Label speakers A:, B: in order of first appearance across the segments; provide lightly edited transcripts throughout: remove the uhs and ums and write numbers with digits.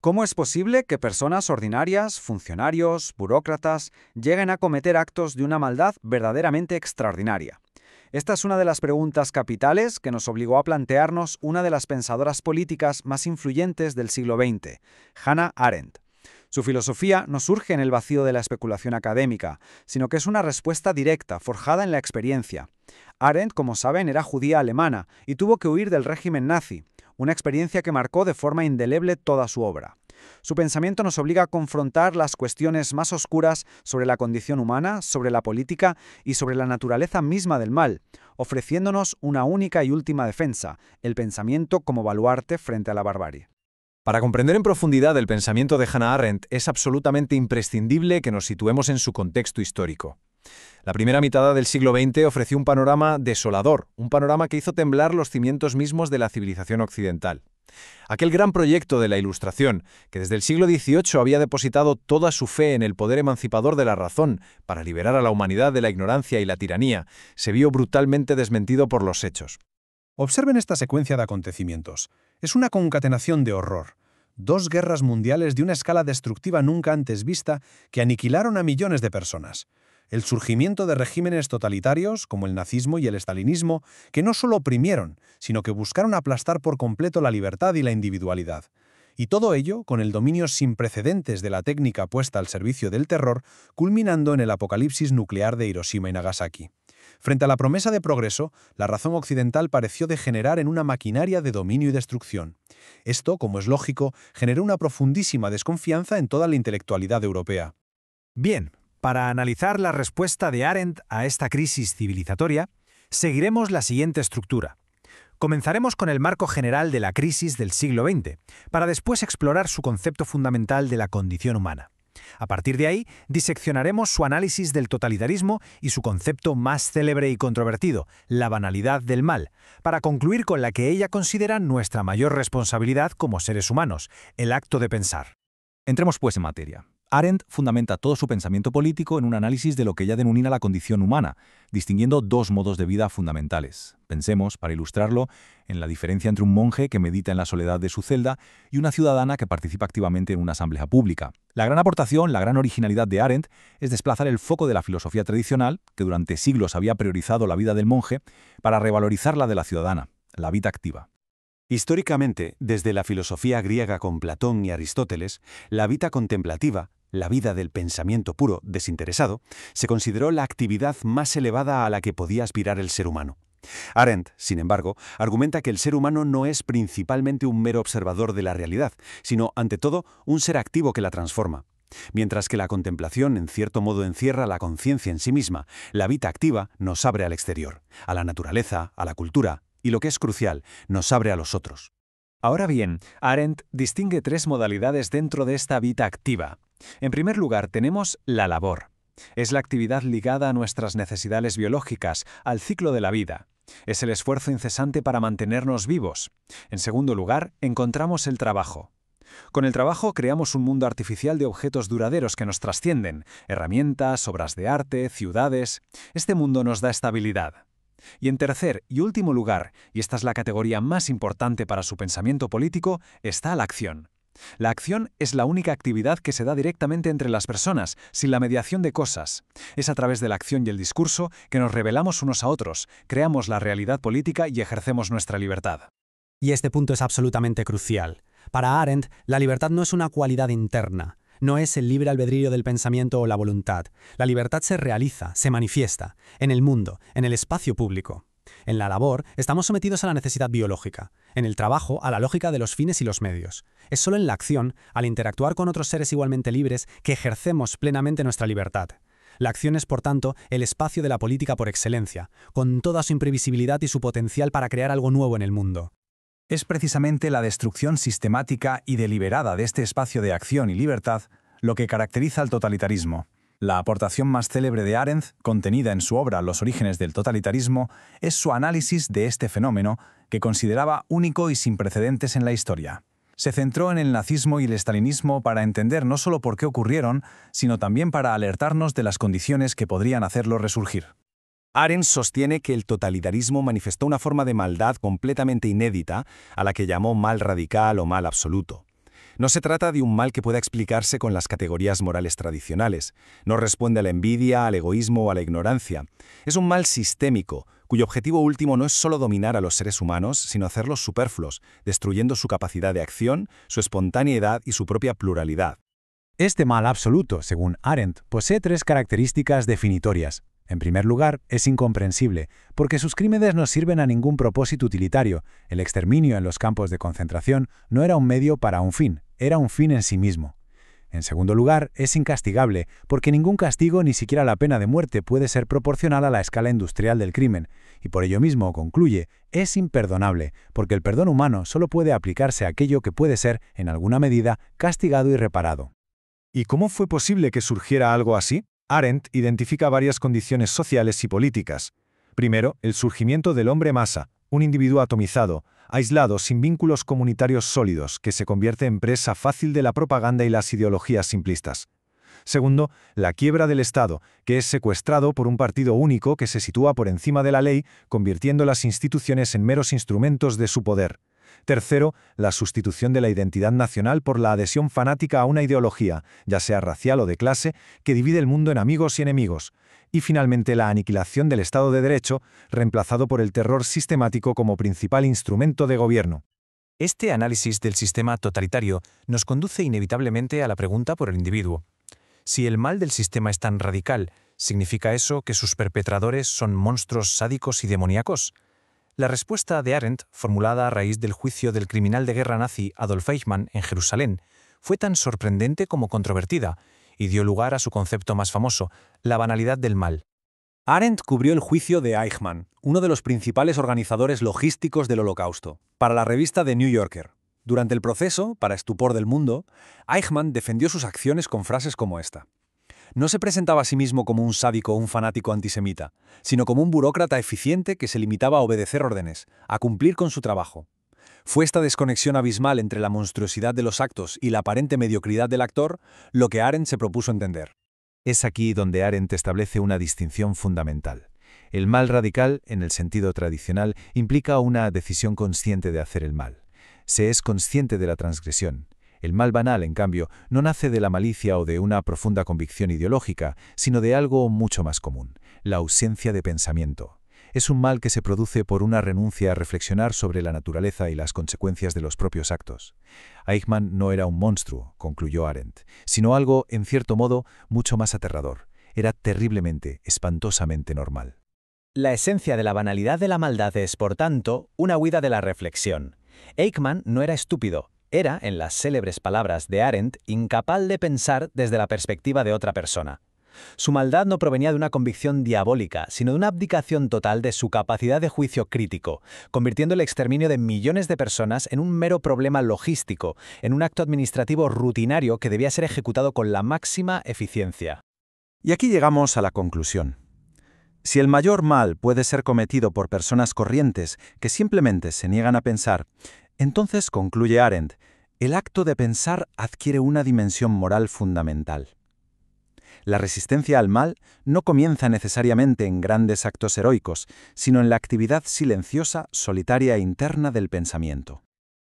A: ¿Cómo es posible que personas ordinarias, funcionarios, burócratas, lleguen a cometer actos de una maldad verdaderamente extraordinaria? Esta es una de las preguntas capitales que nos obligó a plantearnos una de las pensadoras políticas más influyentes del siglo XX, Hannah Arendt. Su filosofía no surge en el vacío de la especulación académica, sino que es una respuesta directa, forjada en la experiencia. Arendt, como saben, era judía alemana y tuvo que huir del régimen nazi, una experiencia que marcó de forma indeleble toda su obra. Su pensamiento nos obliga a confrontar las cuestiones más oscuras sobre la condición humana, sobre la política y sobre la naturaleza misma del mal, ofreciéndonos una única y última defensa, el pensamiento como baluarte frente a la barbarie.
B: Para comprender en profundidad el pensamiento de Hannah Arendt es absolutamente imprescindible que nos situemos en su contexto histórico. La primera mitad del siglo XX ofreció un panorama desolador, un panorama que hizo temblar los cimientos mismos de la civilización occidental. Aquel gran proyecto de la Ilustración, que desde el siglo XVIII había depositado toda su fe en el poder emancipador de la razón para liberar a la humanidad de la ignorancia y la tiranía, se vio brutalmente desmentido por los hechos.
C: Observen esta secuencia de acontecimientos. Es una concatenación de horror. Dos guerras mundiales de una escala destructiva nunca antes vista que aniquilaron a millones de personas. El surgimiento de regímenes totalitarios, como el nazismo y el estalinismo, que no solo oprimieron, sino que buscaron aplastar por completo la libertad y la individualidad. Y todo ello con el dominio sin precedentes de la técnica puesta al servicio del terror, culminando en el apocalipsis nuclear de Hiroshima y Nagasaki. Frente a la promesa de progreso, la razón occidental pareció degenerar en una maquinaria de dominio y destrucción. Esto, como es lógico, generó una profundísima desconfianza en toda la intelectualidad europea.
D: Bien, para analizar la respuesta de Arendt a esta crisis civilizatoria, seguiremos la siguiente estructura. Comenzaremos con el marco general de la crisis del siglo XX, para después explorar su concepto fundamental de la condición humana. A partir de ahí, diseccionaremos su análisis del totalitarismo y su concepto más célebre y controvertido, la banalidad del mal, para concluir con la que ella considera nuestra mayor responsabilidad como seres humanos, el acto de pensar.
E: Entremos pues en materia. Arendt fundamenta todo su pensamiento político en un análisis de lo que ella denomina la condición humana, distinguiendo dos modos de vida fundamentales. Pensemos, para ilustrarlo, en la diferencia entre un monje que medita en la soledad de su celda y una ciudadana que participa activamente en una asamblea pública. La gran aportación, la gran originalidad de Arendt es desplazar el foco de la filosofía tradicional, que durante siglos había priorizado la vida del monje, para revalorizar la de la ciudadana, la vida activa.
F: Históricamente, desde la filosofía griega con Platón y Aristóteles, la vida contemplativa, la vida del pensamiento puro, desinteresado, se consideró la actividad más elevada a la que podía aspirar el ser humano. Arendt, sin embargo, argumenta que el ser humano no es principalmente un mero observador de la realidad, sino, ante todo, un ser activo que la transforma. Mientras que la contemplación, en cierto modo, encierra la conciencia en sí misma, la vida activa nos abre al exterior, a la naturaleza, a la cultura, y lo que es crucial, nos abre a los otros.
D: Ahora bien, Arendt distingue tres modalidades dentro de esta vida activa. En primer lugar, tenemos la labor. Es la actividad ligada a nuestras necesidades biológicas, al ciclo de la vida. Es el esfuerzo incesante para mantenernos vivos. En segundo lugar, encontramos el trabajo. Con el trabajo creamos un mundo artificial de objetos duraderos que nos trascienden, herramientas, obras de arte, ciudades. Este mundo nos da estabilidad. Y en tercer y último lugar, y esta es la categoría más importante para su pensamiento político, está la acción. La acción es la única actividad que se da directamente entre las personas, sin la mediación de cosas. Es a través de la acción y el discurso que nos revelamos unos a otros, creamos la realidad política y ejercemos nuestra libertad.
G: Y este punto es absolutamente crucial. Para Arendt, la libertad no es una cualidad interna. No es el libre albedrío del pensamiento o la voluntad. La libertad se realiza, se manifiesta, en el mundo, en el espacio público. En la labor, estamos sometidos a la necesidad biológica. En el trabajo, a la lógica de los fines y los medios. Es solo en la acción, al interactuar con otros seres igualmente libres, que ejercemos plenamente nuestra libertad. La acción es, por tanto, el espacio de la política por excelencia, con toda su imprevisibilidad y su potencial para crear algo nuevo en el mundo.
H: Es precisamente la destrucción sistemática y deliberada de este espacio de acción y libertad lo que caracteriza al totalitarismo. La aportación más célebre de Arendt, contenida en su obra Los orígenes del totalitarismo, es su análisis de este fenómeno que consideraba único y sin precedentes en la historia. Se centró en el nazismo y el estalinismo para entender no solo por qué ocurrieron, sino también para alertarnos de las condiciones que podrían hacerlo resurgir.
F: Arendt sostiene que el totalitarismo manifestó una forma de maldad completamente inédita, a la que llamó mal radical o mal absoluto. No se trata de un mal que pueda explicarse con las categorías morales tradicionales. No responde a la envidia, al egoísmo o a la ignorancia. Es un mal sistémico, cuyo objetivo último no es solo dominar a los seres humanos, sino hacerlos superfluos, destruyendo su capacidad de acción, su espontaneidad y su propia pluralidad.
C: Este mal absoluto, según Arendt, posee 3 características definitorias. En primer lugar, es incomprensible, porque sus crímenes no sirven a ningún propósito utilitario. El exterminio en los campos de concentración no era un medio para un fin, era un fin en sí mismo. En segundo lugar, es incastigable, porque ningún castigo, ni siquiera la pena de muerte, puede ser proporcional a la escala industrial del crimen, y por ello mismo, concluye, es imperdonable, porque el perdón humano solo puede aplicarse a aquello que puede ser, en alguna medida, castigado y reparado.
B: ¿Y cómo fue posible que surgiera algo así? Arendt identifica varias condiciones sociales y políticas. Primero, el surgimiento del hombre masa, un individuo atomizado, aislado, sin vínculos comunitarios sólidos, que se convierte en presa fácil de la propaganda y las ideologías simplistas. Segundo, la quiebra del Estado, que es secuestrado por un partido único que se sitúa por encima de la ley, convirtiendo las instituciones en meros instrumentos de su poder. Tercero, la sustitución de la identidad nacional por la adhesión fanática a una ideología, ya sea racial o de clase, que divide el mundo en amigos y enemigos. Y finalmente, la aniquilación del Estado de Derecho, reemplazado por el terror sistemático como principal instrumento de gobierno.
H: Este análisis del sistema totalitario nos conduce inevitablemente a la pregunta por el individuo. Si el mal del sistema es tan radical, ¿significa eso que sus perpetradores son monstruos sádicos y demoníacos? La respuesta de Arendt, formulada a raíz del juicio del criminal de guerra nazi Adolf Eichmann en Jerusalén, fue tan sorprendente como controvertida y dio lugar a su concepto más famoso, la banalidad del mal.
A: Arendt cubrió el juicio de Eichmann, uno de los principales organizadores logísticos del Holocausto, para la revista The New Yorker. Durante el proceso, para estupor del mundo, Eichmann defendió sus acciones con frases como esta. No se presentaba a sí mismo como un sádico o un fanático antisemita, sino como un burócrata eficiente que se limitaba a obedecer órdenes, a cumplir con su trabajo. Fue esta desconexión abismal entre la monstruosidad de los actos y la aparente mediocridad del actor lo que Arendt se propuso entender.
B: Es aquí donde Arendt establece una distinción fundamental. El mal radical, en el sentido tradicional, implica una decisión consciente de hacer el mal. Se es consciente de la transgresión. El mal banal, en cambio, no nace de la malicia o de una profunda convicción ideológica, sino de algo mucho más común, la ausencia de pensamiento. Es un mal que se produce por una renuncia a reflexionar sobre la naturaleza y las consecuencias de los propios actos. Eichmann no era un monstruo, concluyó Arendt, sino algo, en cierto modo, mucho más aterrador. Era terriblemente, espantosamente normal.
I: La esencia de la banalidad de la maldad es, por tanto, una huida de la reflexión. Eichmann no era estúpido. Era, en las célebres palabras de Arendt, incapaz de pensar desde la perspectiva de otra persona. Su maldad no provenía de una convicción diabólica, sino de una abdicación total de su capacidad de juicio crítico, convirtiendo el exterminio de millones de personas en un mero problema logístico, en un acto administrativo rutinario que debía ser ejecutado con la máxima eficiencia.
A: Y aquí llegamos a la conclusión. Si el mayor mal puede ser cometido por personas corrientes que simplemente se niegan a pensar, entonces, concluye Arendt, el acto de pensar adquiere una dimensión moral fundamental. La resistencia al mal no comienza necesariamente en grandes actos heroicos, sino en la actividad silenciosa, solitaria e interna del pensamiento.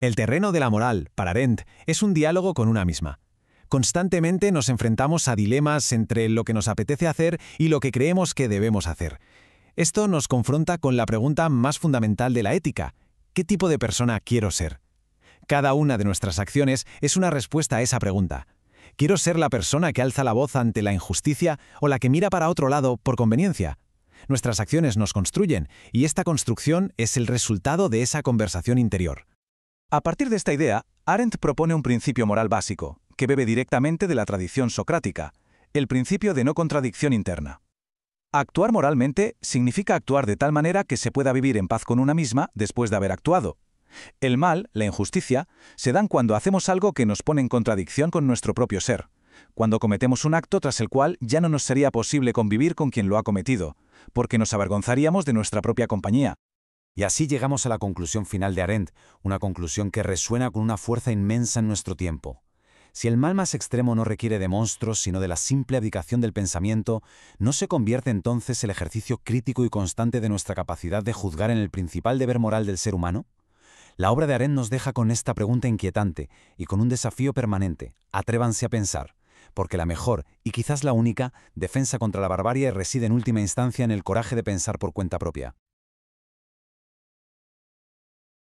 H: El terreno de la moral, para Arendt, es un diálogo con una misma. Constantemente nos enfrentamos a dilemas entre lo que nos apetece hacer y lo que creemos que debemos hacer. Esto nos confronta con la pregunta más fundamental de la ética: ¿qué tipo de persona quiero ser? Cada una de nuestras acciones es una respuesta a esa pregunta. ¿Quiero ser la persona que alza la voz ante la injusticia o la que mira para otro lado por conveniencia? Nuestras acciones nos construyen, y esta construcción es el resultado de esa conversación interior.
E: A partir de esta idea, Arendt propone un principio moral básico, que bebe directamente de la tradición socrática, el principio de no contradicción interna. Actuar moralmente significa actuar de tal manera que se pueda vivir en paz con una misma después de haber actuado. El mal, la injusticia, se dan cuando hacemos algo que nos pone en contradicción con nuestro propio ser, cuando cometemos un acto tras el cual ya no nos sería posible convivir con quien lo ha cometido, porque nos avergonzaríamos de nuestra propia compañía.
F: Y así llegamos a la conclusión final de Arendt, una conclusión que resuena con una fuerza inmensa en nuestro tiempo. Si el mal más extremo no requiere de monstruos, sino de la simple abdicación del pensamiento, ¿no se convierte entonces el ejercicio crítico y constante de nuestra capacidad de juzgar en el principal deber moral del ser humano? La obra de Arendt nos deja con esta pregunta inquietante y con un desafío permanente. Atrévanse a pensar, porque la mejor, y quizás la única, defensa contra la barbarie reside en última instancia en el coraje de pensar por cuenta propia.